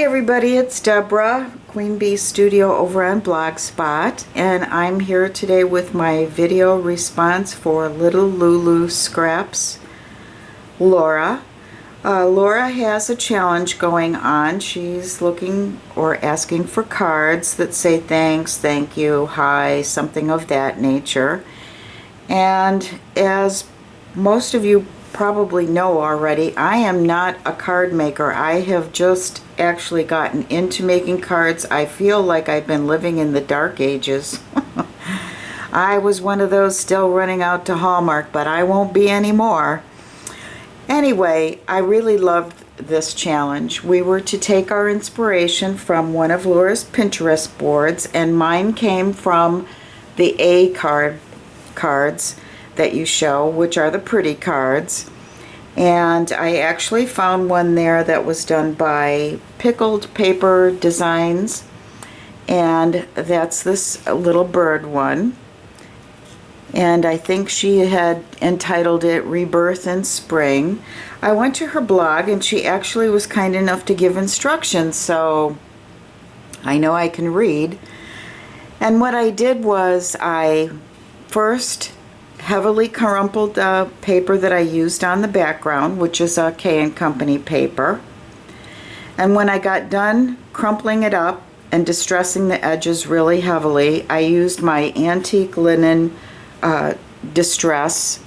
everybody, it's Debra, Queen Bee Studio over on Blogspot, and I'm here today with my video response for Little Lulu Scraps, Laura. Laura has a challenge going on. She's looking or asking for cards that say thanks, thank you, hi, something of that nature. And as most of you probably know already, I am not a card maker. I have just actually gotten into making cards. I feel like I've been living in the dark ages. I was one of those still running out to Hallmark, but I won't be anymore. Anyway, I really loved this challenge. We were to take our inspiration from one of Laura's Pinterest boards, and mine came from the A cards that you show, which are the pretty cards. And I actually found one there that was done by Pickled Paper Designs, and that's this little bird one. And I think she had entitled it Rebirth in Spring. I went to her blog and she actually was kind enough to give instructions, so I know I can read. And what I did was I first heavily crumpled the paper that I used on the background, which is a K & Company paper. And when I got done crumpling it up and distressing the edges really heavily, I used my antique linen distress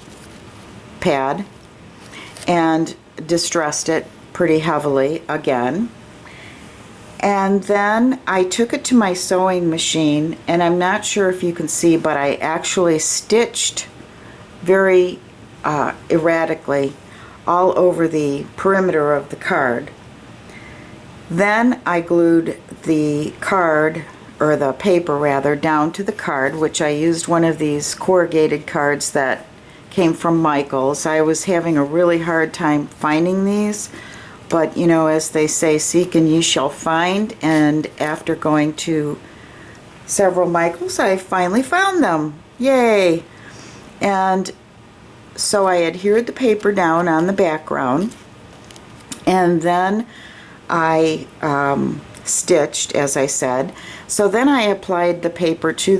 pad and distressed it pretty heavily again. And then I took it to my sewing machine, and I'm not sure if you can see, but I actually stitched very erratically all over the perimeter of the card. Then I glued the card, or the paper rather, down to the card, which I used one of these corrugated cards that came from Michael's. I was having a really hard time finding these, but you know, as they say, seek and ye shall find, and after going to several Michael's, I finally found them. Yay! And so I adhered the paper down on the background, and then I stitched, as I said. So then I applied the paper to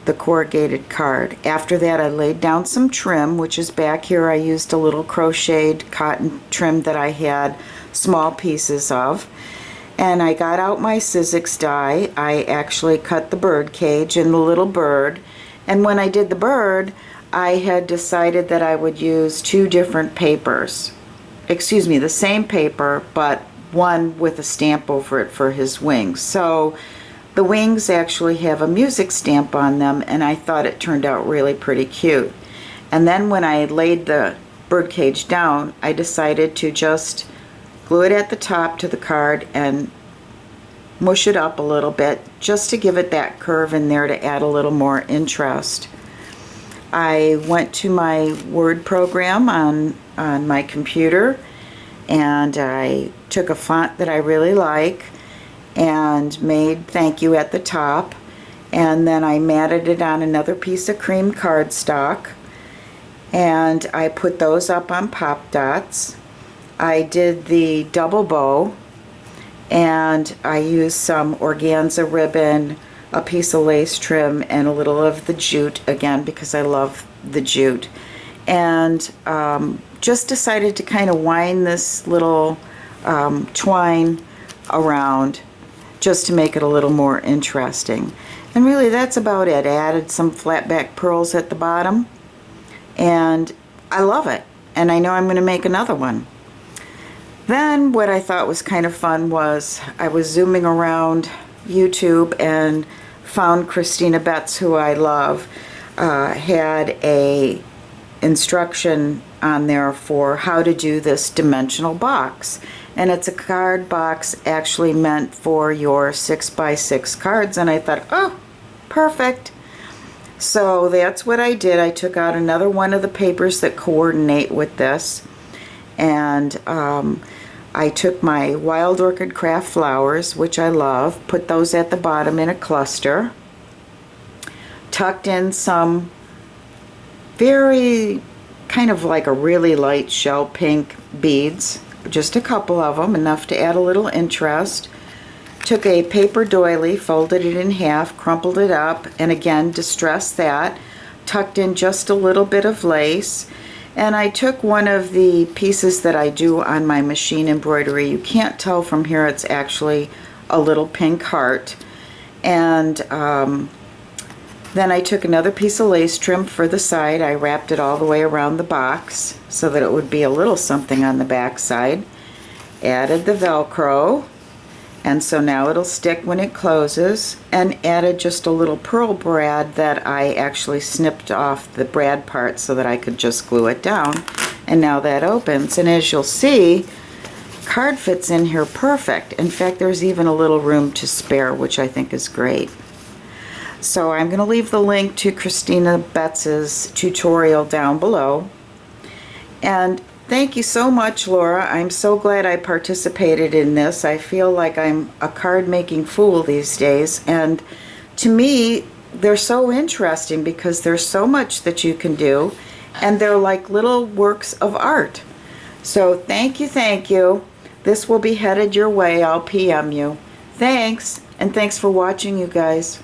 the corrugated card. After that, I laid down some trim, which is back here. I used a little crocheted cotton trim that I had small pieces of. And I got out my Sizzix die. I actually cut the bird cage and the little bird. And when I did the bird, I had decided that I would use two different papers. Excuse me, the same paper, but one with a stamp over it for his wings. So the wings actually have a music stamp on them, and I thought it turned out really pretty cute. And then when I laid the birdcage down, I decided to just glue it at the top to the card and mush it up a little bit just to give it that curve in there to add a little more interest. I went to my Word program on my computer, and I took a font that I really like and made thank you at the top, and then I matted it on another piece of cream cardstock, and I put those up on pop dots. I did the double bow, and I used some organza ribbon, a piece of lace trim, and a little of the jute, again because I love the jute, and just decided to kind of wind this little twine around just to make it a little more interesting. And really that's about it. I added some flat back pearls at the bottom, and I love it, and I know I'm going to make another one. Then what I thought was kind of fun was I was zooming around YouTube and found Christina Betts, who I love, had a instruction on there for how to do this dimensional box. And it's a card box actually meant for your 6x6 cards, and I thought, oh, perfect. So that's what I did. I took out another one of the papers that coordinate with this, and I took my Wild Orchid Craft flowers, which I love, put those at the bottom in a cluster, tucked in some very kind of like a really light shell pink beads, just a couple of them, enough to add a little interest. took a paper doily, folded it in half, crumpled it up, and again distressed that, tucked in just a little bit of lace, and I took one of the pieces that I do on my machine embroidery. You can't tell from here, it's actually a little pink heart, and then I took another piece of lace trim for the side. I wrapped it all the way around the box so that it would be a little something on the back side. Added the Velcro, and so now it'll stick when it closes, and added just a little pearl brad that I actually snipped off the brad part so that I could just glue it down, and now that opens, and as you'll see, card fits in here perfect. In fact, there's even a little room to spare, which I think is great. So I'm going to leave the link to Christina Betts's tutorial down below. And thank you so much, Laura. I'm so glad I participated in this. I feel like I'm a card making fool these days. And to me, they're so interesting because there's so much that you can do. And they're like little works of art. So thank you, thank you. This will be headed your way. I'll PM you. Thanks, and thanks for watching, you guys.